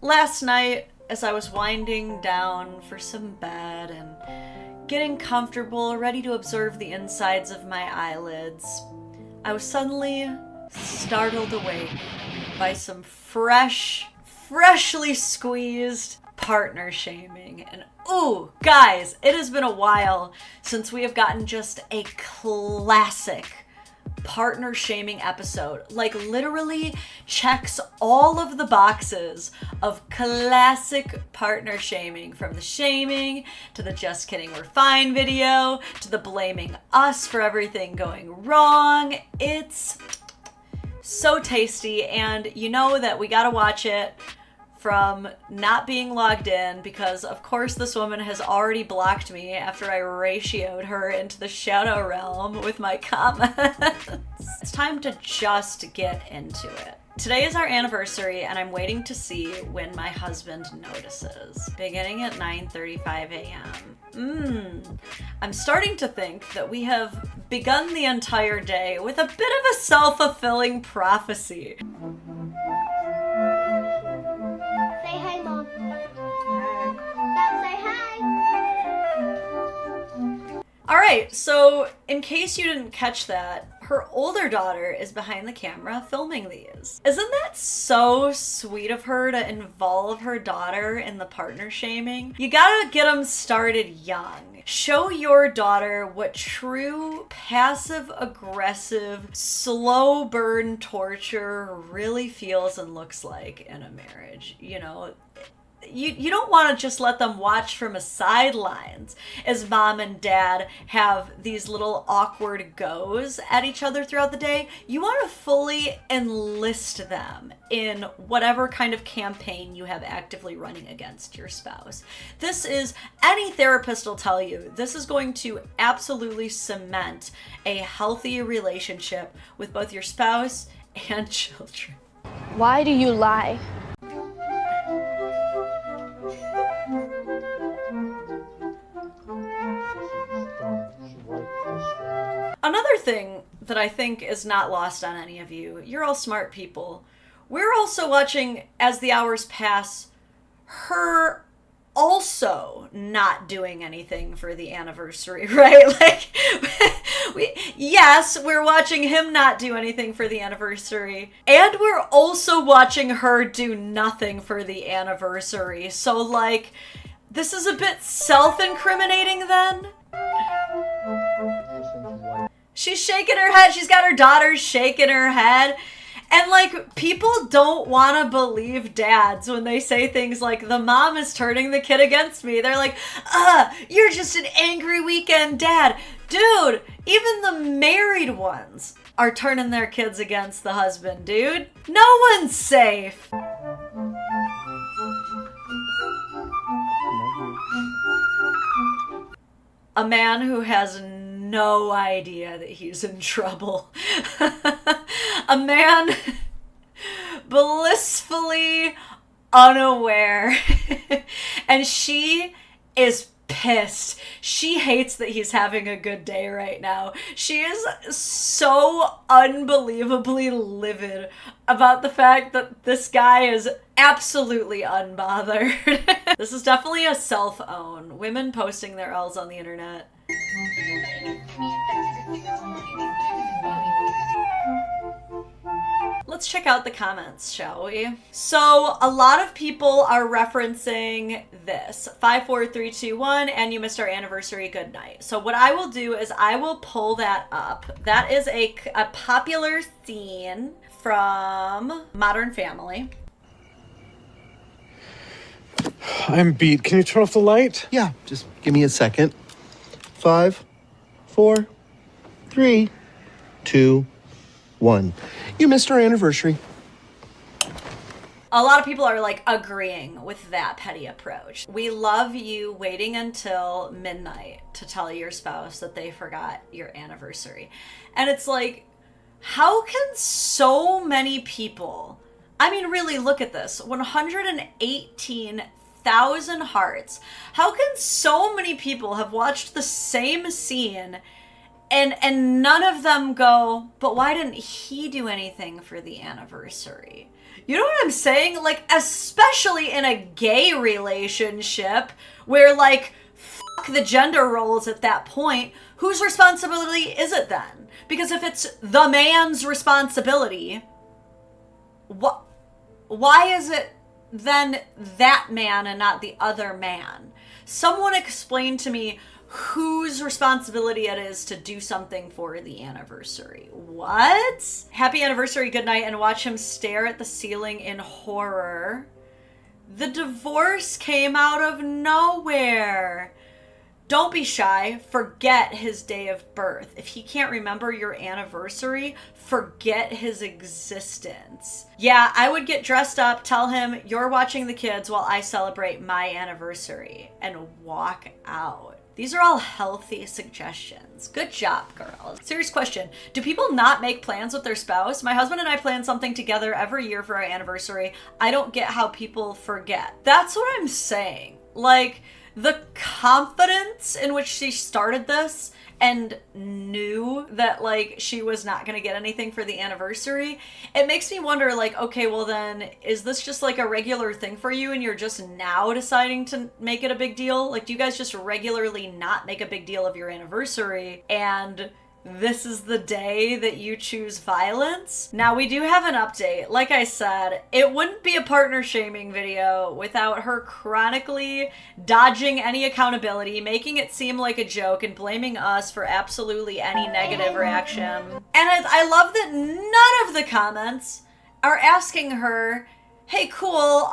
Last night, as I was winding down for some bed and getting comfortable, ready to observe the insides of my eyelids, I was suddenly startled awake by some freshly squeezed partner shaming. And ooh, guys, it has been a while since we have gotten just a classic partner shaming episode. Like, literally checks all of the boxes of classic partner shaming, from the shaming to the just kidding we're fine video to the blaming us for everything going wrong. It's so tasty, and you know that we gotta watch it from not being logged in, because of course this woman has already blocked me after I ratioed her into the shadow realm with my comments. It's time to just get into it. Today is our anniversary, and I'm waiting to see when my husband notices. Beginning at 9:35 a.m. I'm starting to think that we have begun the entire day with a bit of a self-fulfilling prophecy. Alright, so in case you didn't catch that, her older daughter is behind the camera filming these. Isn't that so sweet of her to involve her daughter in the partner shaming? You gotta get them started young. Show your daughter what true passive-aggressive, slow burn torture really feels and looks like in a marriage. You know, you don't want to just let them watch from a sidelines as mom and dad have these little awkward goes at each other throughout the day. You want to fully enlist them in whatever kind of campaign you have actively running against your spouse. This is, any therapist will tell you, this is going to absolutely cement a healthy relationship with both your spouse and children. Why do you lie? Another thing that I think is not lost on any of you, you're all smart people. We're also watching, as the hours pass, her also not doing anything for the anniversary, right? Like, yes, we're watching him not do anything for the anniversary, and we're also watching her do nothing for the anniversary. So, like, this is a bit self-incriminating then? She's shaking her head. She's got her daughter shaking her head. And, like, people don't want to believe dads when they say things like, the mom is turning the kid against me. They're like, you're just an angry weekend dad. Dude, even the married ones are turning their kids against the husband, dude. No one's safe. A man who has no idea that he's in trouble. A man blissfully unaware. And she is pissed. She hates that he's having a good day right now. She is so unbelievably livid about the fact that this guy is absolutely unbothered. This is definitely a self-own. Women posting their L's on the internet. Let's check out the comments, shall we? So a lot of people are referencing this 5, 4, 3, 2, 1, and you missed our anniversary, good night. So what I will do is I will pull that up. That is a popular scene from Modern Family. I'm beat. Can you turn off the light? Yeah, just give me a second. 5, 4, 3, 2, 1. You missed our anniversary. A lot of people are like agreeing with that petty approach. We love you waiting until midnight to tell your spouse that they forgot your anniversary. And it's like, how can so many people, I mean, really look at this, 118,000 hearts. How can so many people have watched the same scene and none of them go, but why didn't he do anything for the anniversary? You know what I'm saying? Like, especially in a gay relationship where, like, fuck the gender roles at that point, whose responsibility is it then? Because if it's the man's responsibility, why is it then that man and not the other man? Someone explain to me whose responsibility it is to do something for the anniversary. What? Happy anniversary, good night, and watch him stare at the ceiling in horror. The divorce came out of nowhere. Don't be shy. Forget his day of birth. If he can't remember your anniversary, forget his existence. Yeah, I would get dressed up, tell him you're watching the kids while I celebrate my anniversary, and walk out. These are all healthy suggestions. Good job, girls. Serious question. Do people not make plans with their spouse? My husband and I plan something together every year for our anniversary. I don't get how people forget. That's what I'm saying. Like, the confidence in which she started this and knew that, like, she was not going to get anything for the anniversary, it makes me wonder, like, okay, well then, is this just like a regular thing for you and you're just now deciding to make it a big deal? Like, do you guys just regularly not make a big deal of your anniversary and this is the day that you choose violence? Now, we do have an update. Like I said, it wouldn't be a partner shaming video without her chronically dodging any accountability, making it seem like a joke, and blaming us for absolutely any negative reaction. And I love that none of the comments are asking her, hey, cool,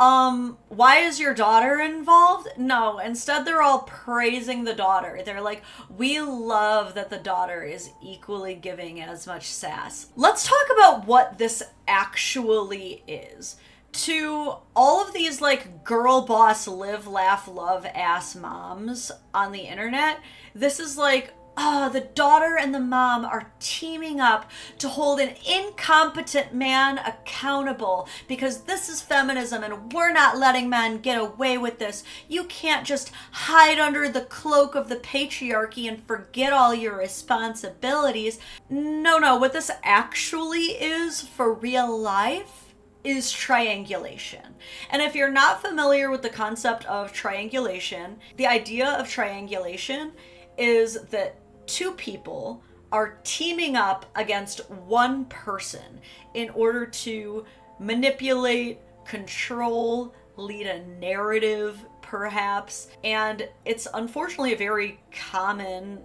why is your daughter involved? No, instead they're all praising the daughter. They're like, we love that the daughter is equally giving as much sass. Let's talk about what this actually is. To all of these, like, girl boss, live, laugh, love ass moms on the internet, this is like, oh, the daughter and the mom are teaming up to hold an incompetent man accountable because this is feminism and we're not letting men get away with this. You can't just hide under the cloak of the patriarchy and forget all your responsibilities. No, what this actually is for real life is triangulation. And if you're not familiar with the concept of triangulation, the idea of triangulation is that two people are teaming up against one person in order to manipulate, control, lead a narrative, perhaps. And it's unfortunately a very common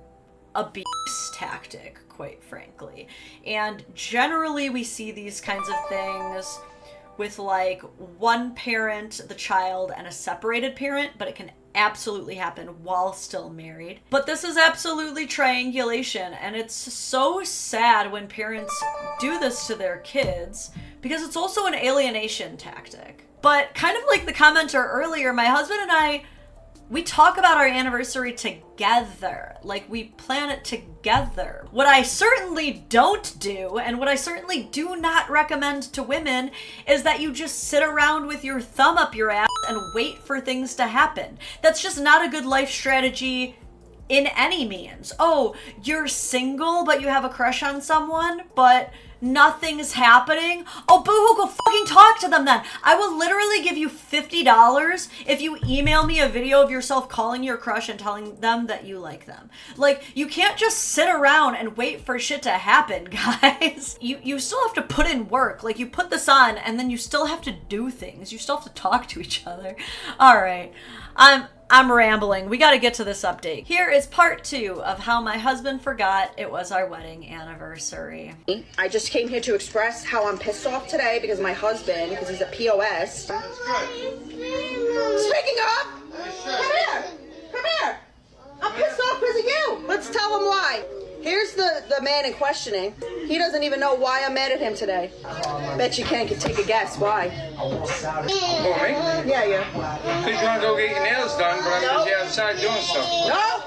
abuse tactic, quite frankly. And generally we see these kinds of things with, like, one parent, the child, and a separated parent, but it can absolutely happen while still married. But this is absolutely triangulation, and it's so sad when parents do this to their kids because it's also an alienation tactic. But kind of like the commenter earlier, my husband and I, we talk about our anniversary together. Like, we plan it together. What I certainly don't do, and what I certainly do not recommend to women, is that you just sit around with your thumb up your ass and wait for things to happen. That's just not a good life strategy in any means. Oh, you're single, but you have a crush on someone, but nothing's happening. Oh, boo-hoo, go fucking talk to them then. I will literally give you $50 if you email me a video of yourself calling your crush and telling them that you like them. Like, you can't just sit around and wait for shit to happen, guys. You still have to put in work. Like, you put this on and then you still have to do things. You still have to talk to each other. All right. I'm rambling. We got to get to this update. Here is part 2 of how my husband forgot it was our wedding anniversary. I just came here to express how I'm pissed off today because my husband, because he's a POS. That's good. Speaking of, come here. I'm pissed off because of you. Let's tell him why. Here's the man in questioning. He doesn't even know why I'm mad at him today. Bet you can't take a guess why. Oh, me? Yeah. Because you want to go get your nails done, but I'm busy outside doing stuff. No?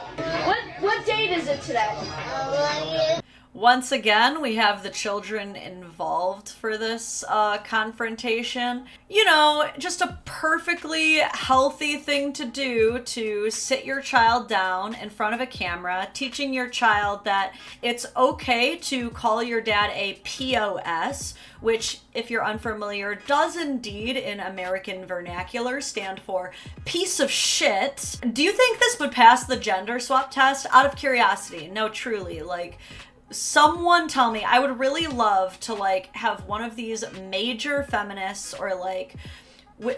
What date is it today? Once again, we have the children involved for this confrontation. You know, just a perfectly healthy thing to do to sit your child down in front of a camera, teaching your child that it's okay to call your dad a POS, which, if you're unfamiliar, does indeed in American vernacular stand for piece of shit. Do you think this would pass the gender swap test? Out of curiosity. No, truly, like, someone tell me. I would really love to, like, have one of these major feminists or, like,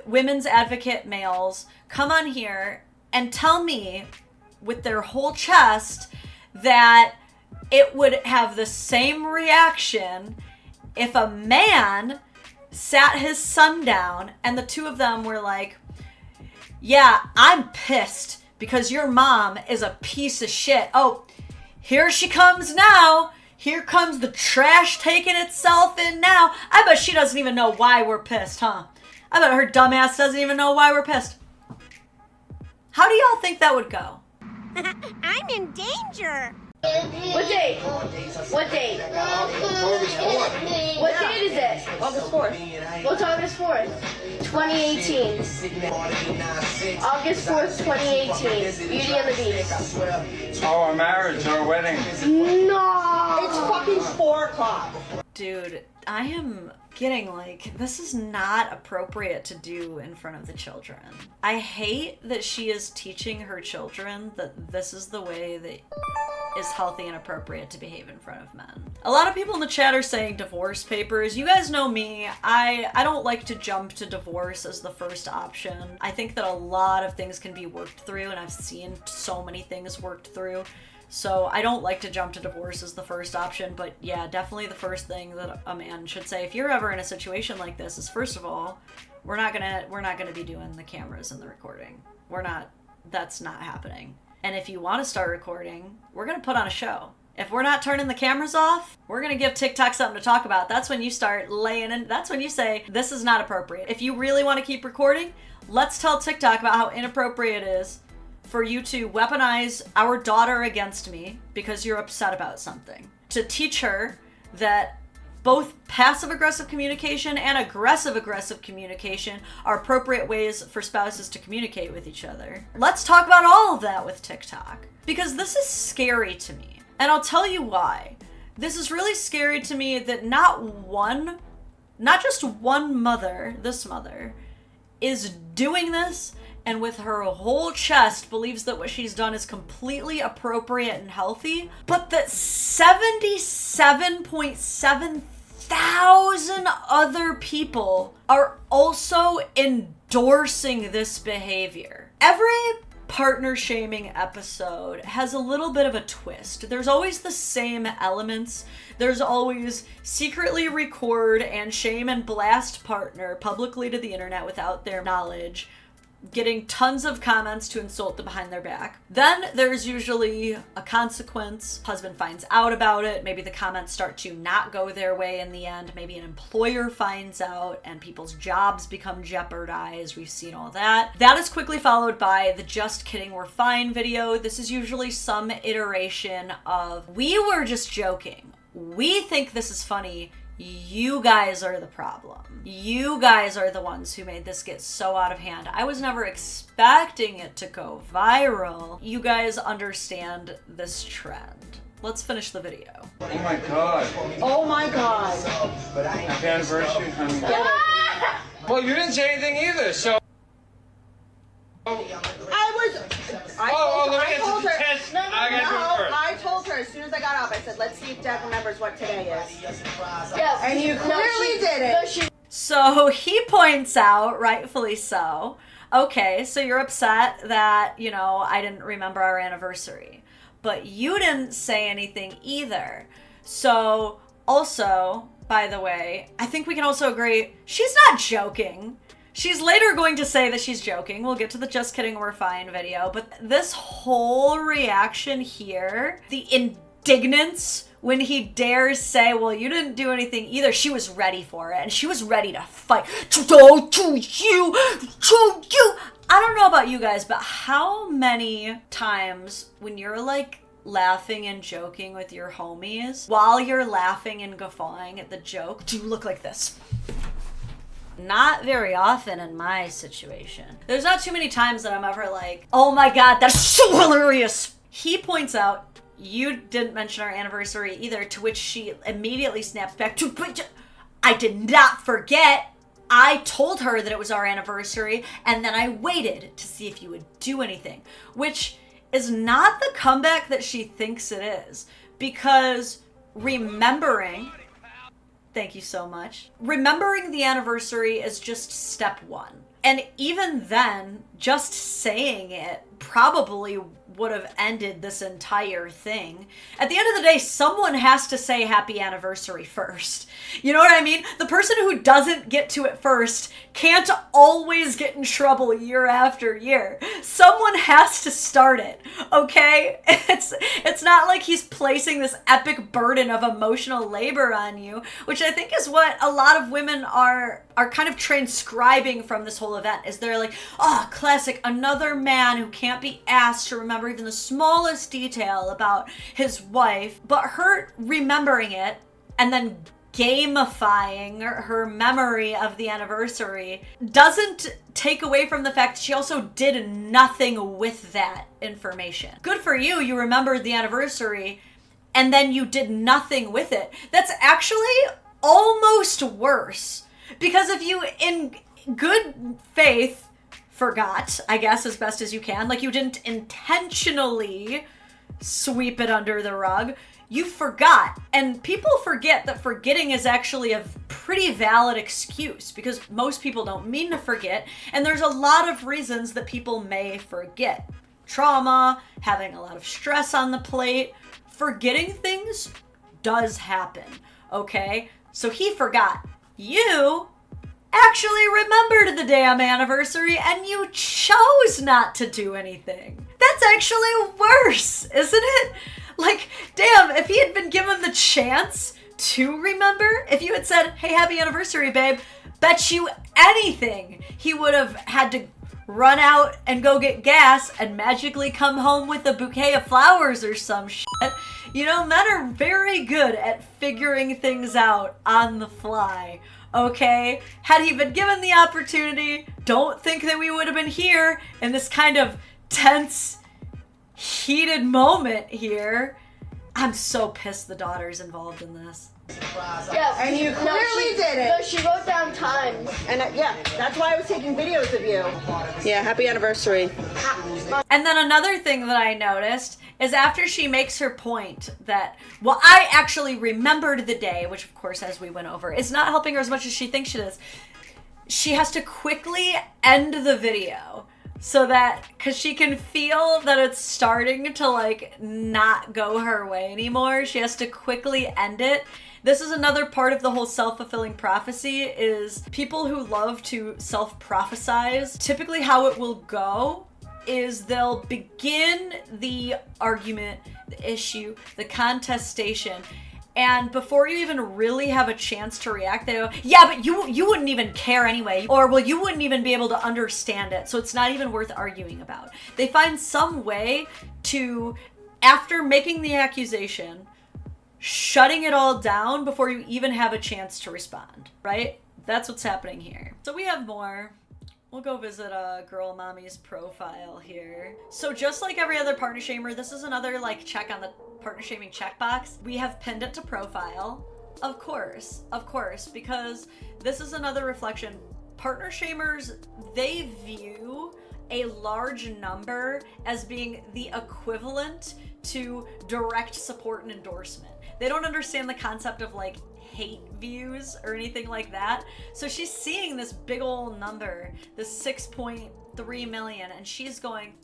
women's advocate males come on here and tell me with their whole chest that it would have the same reaction if a man sat his son down and the two of them were like, yeah, I'm pissed because your mom is a piece of shit. Oh, here she comes now. Here comes the trash taking itself in now. I bet she doesn't even know why we're pissed, huh? I bet her dumbass doesn't even know why we're pissed. How do y'all think that would go? I'm in danger. What date? What date? August 4th. What date is it? August 4th. What's August 4th? 2018. August 4th, 2018. Beauty and the Beast. Oh, our marriage, our wedding. No! It's fucking 4 o'clock. Dude, I am getting like, this is not appropriate to do in front of the children. I hate that she is teaching her children that this is the way that is healthy and appropriate to behave in front of men. A lot of people in the chat are saying divorce papers. You guys know me. I don't like to jump to divorce as the first option. I think that a lot of things can be worked through, and I've seen so many things worked through. So I don't like to jump to divorce as the first option, but yeah, definitely the first thing that a man should say if you're ever in a situation like this is, first of all, we're not gonna be doing the cameras and the recording. That's not happening. And if you want to start recording, we're gonna put on a show. If we're not turning the cameras off, we're gonna give TikTok something to talk about. That's when you start laying in, that's when you say, this is not appropriate. If you really want to keep recording, let's tell TikTok about how inappropriate it is for you to weaponize our daughter against me because you're upset about something. To teach her that both passive-aggressive communication and aggressive-aggressive communication are appropriate ways for spouses to communicate with each other. Let's talk about all of that with TikTok, because this is scary to me. And I'll tell you why. This is really scary to me that not just one mother, this mother, is doing this and with her whole chest believes that what she's done is completely appropriate and healthy, but that 77.7 thousand other people are also endorsing this behavior. Every partner shaming episode has a little bit of a twist. There's always the same elements. There's always secretly record and shame and blast partner publicly to the internet without their knowledge, getting tons of comments to insult them behind their back. Then there's usually a consequence. Husband finds out about it. Maybe the comments start to not go their way in the end. Maybe an employer finds out and people's jobs become jeopardized. We've seen all that. That is quickly followed by the just kidding, we're fine video. This is usually some iteration of, we were just joking. We think this is funny. You guys are the problem. You guys are the ones who made this get so out of hand. I was never expecting it to go viral. You guys understand this trend. Let's finish the video. Oh my god. Oh my god. Happy anniversary, honey. Well, you didn't say anything either, so... I told her. test. No, I gotta do it first. I told her as soon as I got up. I said, "Let's see if Dad remembers what today is." Yes. And you clearly did it. So he points out, rightfully so, okay, so you're upset that, I didn't remember our anniversary. But you didn't say anything either. So also, by the way, I think we can also agree, she's not joking. She's later going to say that she's joking. We'll get to the just kidding, we're fine video. But this whole reaction here, the indignance when he dares say, well, you didn't do anything either. She was ready for it. And she was ready to fight. To you. I don't know about you guys, but how many times when you're like laughing and joking with your homies, while you're laughing and guffawing at the joke, do you look like this? Not very often in my situation. There's not too many times that I'm ever like, oh my god, that's so hilarious. He points out, you didn't mention our anniversary either, to which she immediately snaps back to, I did not forget. I told her that it was our anniversary, and then I waited to see if you would do anything, which is not the comeback that she thinks it is, because remembering, thank you so much, remembering the anniversary is just step one. And even then, just saying it probably would have ended this entire thing. At the end of the day, someone has to say happy anniversary first. You know what I mean? The person who doesn't get to it first can't always get in trouble year after year. Someone has to start it, okay? It's not like he's placing this epic burden of emotional labor on you, which I think is what a lot of women are kind of transcribing from this whole event, is they're like, oh, classic, another man who can't be asked to remember even the smallest detail about his wife, but her remembering it and then gamifying her memory of the anniversary doesn't take away from the fact that she also did nothing with that information. Good for you, you remembered the anniversary and then you did nothing with it. That's actually almost worse, because if you in good faith forgot, I guess, as best as you can, like you didn't intentionally sweep it under the rug, you forgot. And people forget that forgetting is actually a pretty valid excuse, because most people don't mean to forget, and there's a lot of reasons that people may forget. Trauma, having a lot of stress on the plate, forgetting things does happen, okay? So he forgot. You actually remembered the damn anniversary and you chose not to do anything. That's actually worse, isn't it? Like, damn, if he had been given the chance to remember, if you had said, hey, happy anniversary, babe, bet you anything he would have had to run out and go get gas and magically come home with a bouquet of flowers or some shit. You know, men are very good at figuring things out on the fly. Okay, had he been given the opportunity, don't think that we would have been here in this kind of tense, heated moment here. I'm so pissed the daughter's involved in this. Yeah, And you clearly did it. No, she wrote down times. And yeah, that's why I was taking videos of you. Yeah, happy anniversary. And then another thing that I noticed is after she makes her point that, well, I actually remembered the day, which of course, as we went over, is not helping her as much as she thinks she does. She has to quickly end the video so that, because she can feel that it's starting to like not go her way anymore. She has to quickly end it. This is another part of the whole self-fulfilling prophecy, is people who love to self-prophesize, typically how it will go is they'll begin the argument, the issue, the contestation, and before you even really have a chance to react, they go, yeah, but you wouldn't even care anyway, or well, you wouldn't even be able to understand it, so it's not even worth arguing about. They find some way to, after making the accusation, shutting it all down before you even have a chance to respond, right? That's what's happening here. So we have more. We'll go visit Girl Mommy's profile here. So just like every other partner shamer, this is another like check on the partner shaming checkbox. We have pinned it to profile. Of course, because this is another reflection. Partner shamers, they view a large number as being the equivalent to direct support and endorsement. They don't understand the concept of like hate views or anything like that. So she's seeing this big old number, this 6.3 million, and she's going,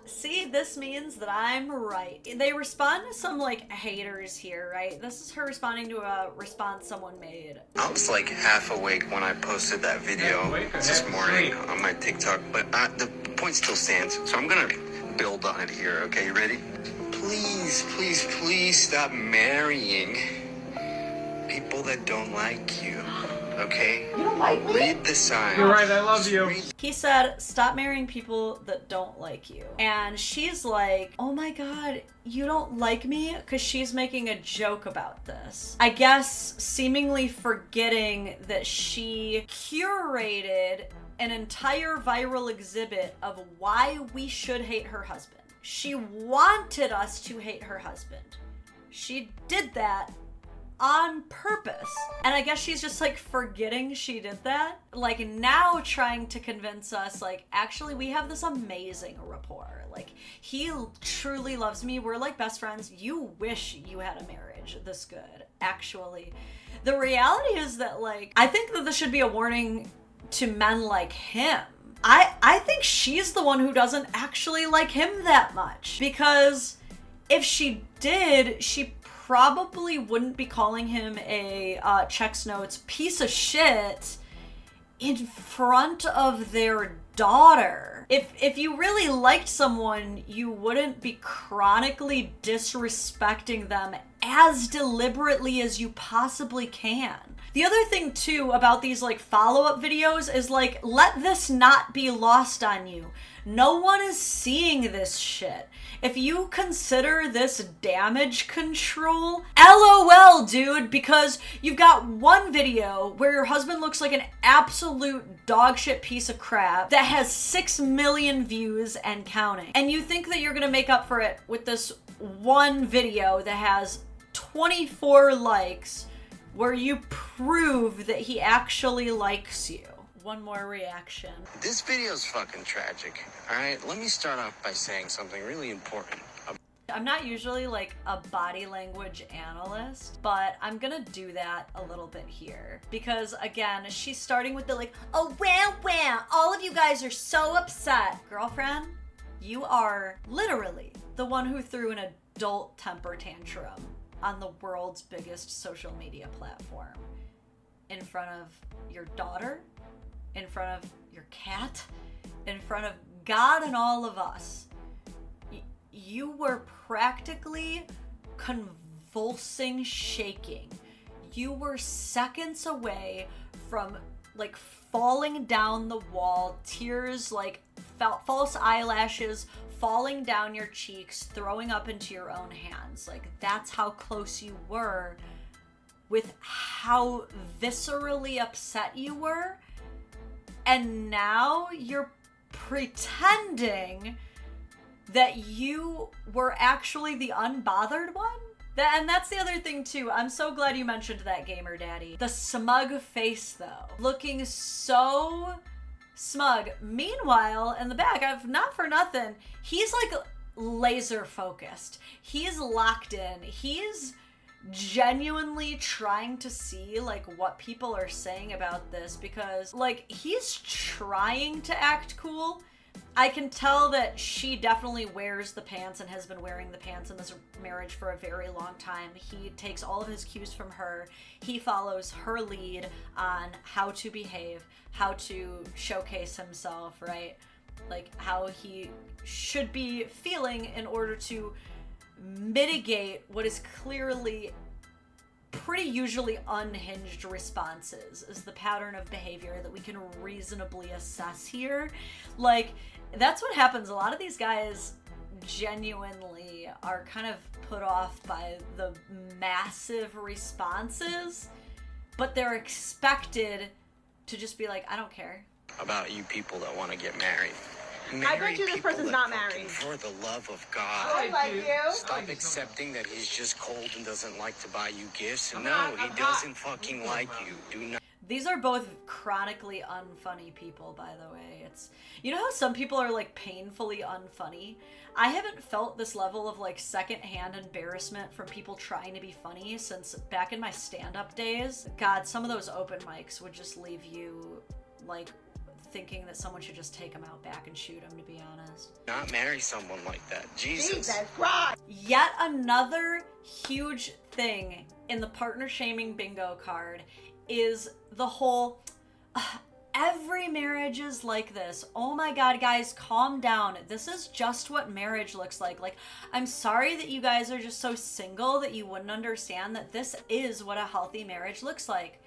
see, this means that I'm right. They respond to some like haters here, right? This is her responding to a response someone made. I was like half awake when I posted that video this morning on my TikTok, but the point still stands. So I'm gonna build on it here, okay? You ready? Please, please, please stop marrying people that don't like you, okay? You don't like me? Read the signs. You're right, I love you. He said, stop marrying people that don't like you. And she's like, oh my God, you don't like me? Because she's making a joke about this. I guess seemingly forgetting that she curated an entire viral exhibit of why we should hate her husband. She wanted us to hate her husband. She did that on purpose. And I guess she's just like forgetting she did that. Like now trying to convince us like, actually we have this amazing rapport. Like he truly loves me. We're like best friends. You wish you had a marriage this good. Actually, the reality is that like, I think that this should be a warning to men like him. I think she's the one who doesn't actually like him that much, because if she did, she probably wouldn't be calling him a checks notes piece of shit in front of their daughter. If you really liked someone, you wouldn't be chronically disrespecting them as deliberately as you possibly can. The other thing too about these like follow-up videos is like, let this not be lost on you. No one is seeing this shit. If you consider this damage control, LOL, dude, because you've got one video where your husband looks like an absolute dogshit piece of crap that has 6 million views and counting. And you think that you're gonna make up for it with this one video that has 24 likes where you prove that he actually likes you. One more reaction. This video's fucking tragic, alright? Let me start off by saying something really important. I'm not usually like a body language analyst, but I'm gonna do that a little bit here. Because again, she's starting with the like, oh wow, all of you guys are so upset. Girlfriend, you are literally the one who threw an adult temper tantrum on the world's biggest social media platform. In front of your daughter, in front of your cat, in front of God and all of us. You were practically convulsing, shaking. You were seconds away from like falling down the wall, tears like false eyelashes falling down your cheeks, throwing up into your own hands. Like that's how close you were with how viscerally upset you were. And now you're pretending that you were actually the unbothered one? And that's the other thing too. I'm so glad you mentioned that, Gamer Daddy. The smug face though. Looking so smug. Meanwhile, in the back, not for nothing, he's like laser focused. He's locked in. He's genuinely trying to see like what people are saying about this, because like he's trying to act cool. I can tell that she definitely wears the pants and has been wearing the pants in this marriage for a very long time. He takes all of his cues from her. He follows her lead on how to behave, how to showcase himself, right? Like how he should be feeling in order to mitigate what is clearly pretty usually unhinged responses is the pattern of behavior that we can reasonably assess here. Like, that's what happens. A lot of these guys genuinely are kind of put off by the massive responses, but they're expected to just be like, I don't care. About you people that want to get married. I bet you this person's not married. For the love of God. I like you. Stop accepting that he's just cold and doesn't like to buy you gifts. No, he doesn't fucking like you. Do not. These are both chronically unfunny people, by the way. It's, you know how some people are like painfully unfunny? I haven't felt this level of like secondhand embarrassment from people trying to be funny since back in my stand-up days. God, some of those open mics would just leave you like thinking that someone should just take him out back and shoot him, to be honest. Not marry someone like that. Jesus. Yet another huge thing in the partner shaming bingo card is the whole every marriage is like this. Oh my God, guys, calm down. This is just what marriage looks like. Like, I'm sorry that you guys are just so single that you wouldn't understand that this is what a healthy marriage looks like.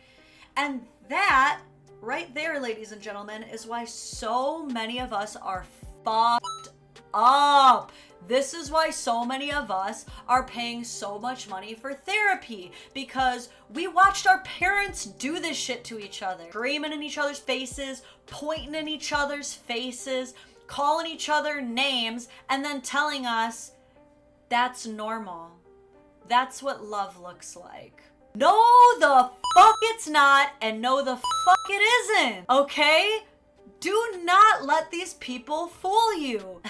And that right there, ladies and gentlemen, is why so many of us are fucked up. This is why so many of us are paying so much money for therapy, because we watched our parents do this shit to each other, screaming in each other's faces, pointing in each other's faces, calling each other names, and then telling us that's normal. That's what love looks like. No, the fuck it's not, and no, the fuck it isn't, okay? Do not let these people fool you.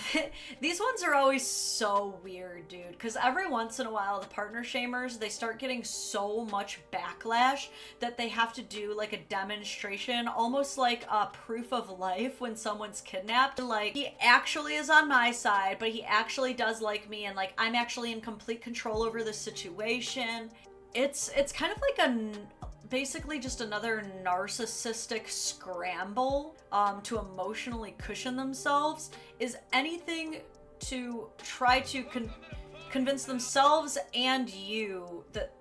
These ones are always so weird, dude, because every once in a while, the partner shamers, they start getting so much backlash that they have to do like a demonstration, almost like a proof of life when someone's kidnapped. Like, he actually is on my side, but he actually does like me, and like, I'm actually in complete control over the situation. It's kind of like basically just another narcissistic scramble to emotionally cushion themselves, is anything to try to convince themselves and you that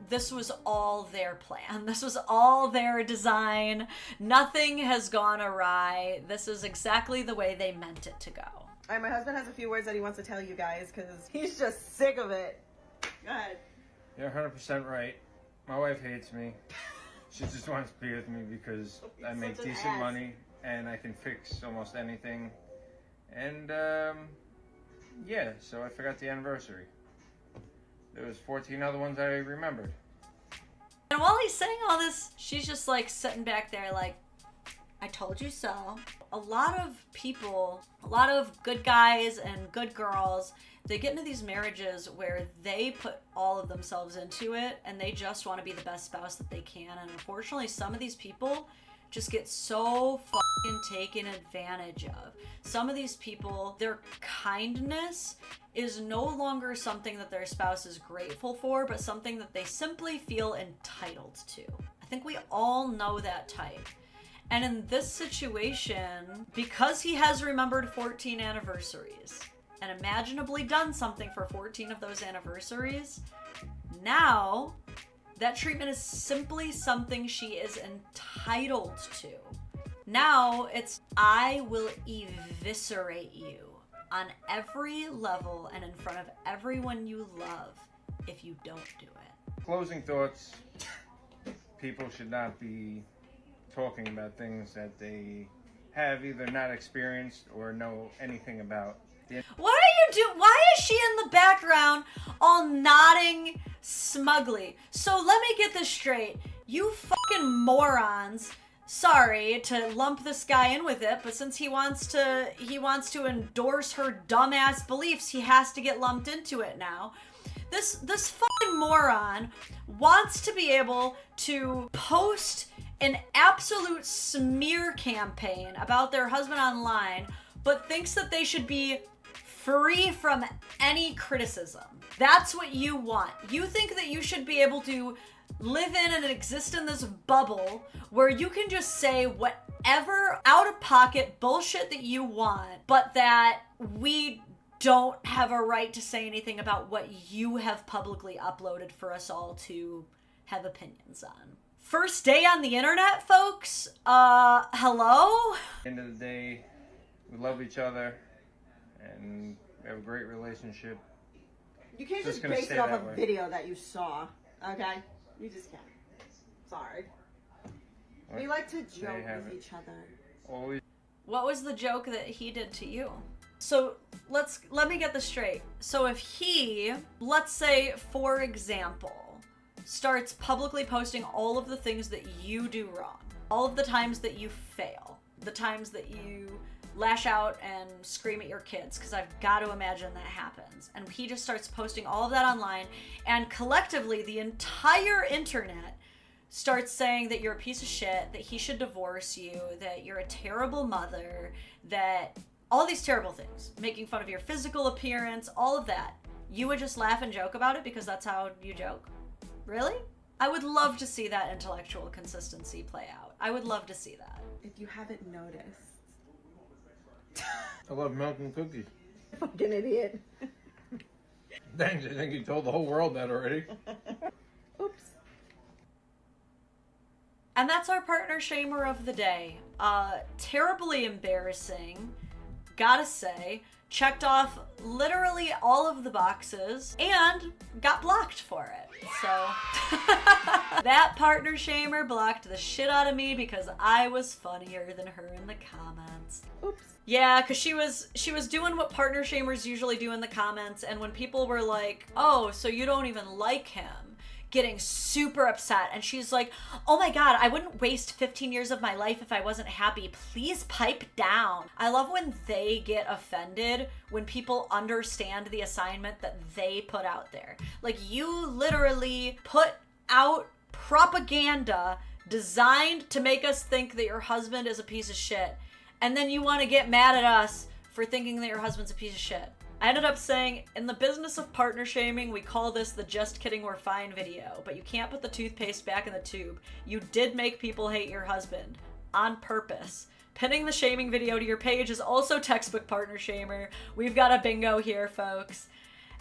this was all their plan. This was all their design. Nothing has gone awry. This is exactly the way they meant it to go. All right, my husband has a few words that he wants to tell you guys because he's just sick of it. Go ahead. You're 100% right. My wife hates me. She just wants to be with me because I make decent money and I can fix almost anything. And yeah, so I forgot the anniversary. There was 14 other ones I remembered. And while he's saying all this, she's just like sitting back there like, I told you so. A lot of people, a lot of good guys and good girls, they get into these marriages where they put all of themselves into it and they just want to be the best spouse that they can. And unfortunately, some of these people just get so fucking taken advantage of. Some of these people, their kindness is no longer something that their spouse is grateful for, but something that they simply feel entitled to. I think we all know that type. And in this situation, because he has remembered 14 anniversaries and imaginably done something for 14 of those anniversaries, now that treatment is simply something she is entitled to. Now it's, I will eviscerate you on every level and in front of everyone you love if you don't do it. Closing thoughts. People should not be talking about things that they have either not experienced or know anything about. What are you doing? Why is she in the background all nodding smugly? So let me get this straight. You fucking morons. Sorry to lump this guy in with it, but since he wants to endorse her dumbass beliefs, he has to get lumped into it now. This fucking moron wants to be able to post an absolute smear campaign about their husband online, but thinks that they should be free from any criticism. That's what you want. You think that you should be able to live in and exist in this bubble where you can just say whatever out-of-pocket bullshit that you want, but that we don't have a right to say anything about what you have publicly uploaded for us all to have opinions on. First day on the internet, folks? Hello? End of the day, we love each other and we have a great relationship. You can't just base it off a video that you saw, okay? You just can't. Sorry. We like to joke with each other. Always. What was the joke that he did to you? So let me get this straight. So if he, let's say, for example, starts publicly posting all of the things that you do wrong, all of the times that you fail, the times that you lash out and scream at your kids, because I've got to imagine that happens. And he just starts posting all of that online, and collectively the entire internet starts saying that you're a piece of shit, that he should divorce you, that you're a terrible mother, that all these terrible things, making fun of your physical appearance, all of that. You would just laugh and joke about it because that's how you joke? Really? I would love to see that intellectual consistency play out. I would love to see that. If you haven't noticed. I love milk and cookies. Fucking idiot. Thanks, I think you told the whole world that already. Oops. And that's our partner shamer of the day. Terribly embarrassing, gotta say. Checked off literally all of the boxes and got blocked for it. So that partner shamer blocked the shit out of me because I was funnier than her in the comments. Oops. Yeah, because she was doing what partner shamers usually do in the comments, and when people were like, oh, so you don't even like him, getting super upset, and she's like, oh my god, I wouldn't waste 15 years of my life if I wasn't happy. Please pipe down. I love when they get offended when people understand the assignment that they put out there. Like, you literally put out propaganda designed to make us think that your husband is a piece of shit, and then you want to get mad at us for thinking that your husband's a piece of shit. I ended up saying, in the business of partner shaming, we call this the just kidding we're fine video, but you can't put the toothpaste back in the tube. You did make people hate your husband. On purpose. Pinning the shaming video to your page is also textbook partner shamer. We've got a bingo here, folks.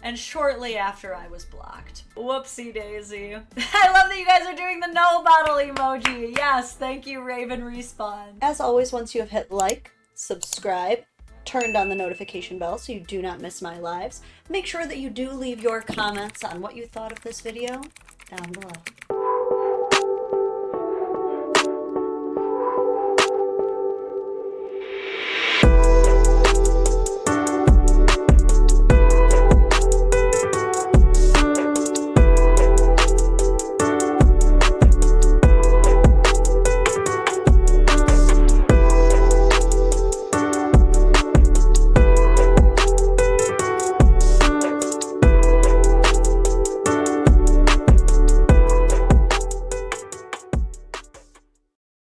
And shortly after, I was blocked. Whoopsie daisy. I love that you guys are doing the no bottle emoji. Yes, thank you, Raven Respawn. As always, once you have hit like, subscribe, turned on the notification bell so you do not miss my lives, make sure that you do leave your comments on what you thought of this video down below.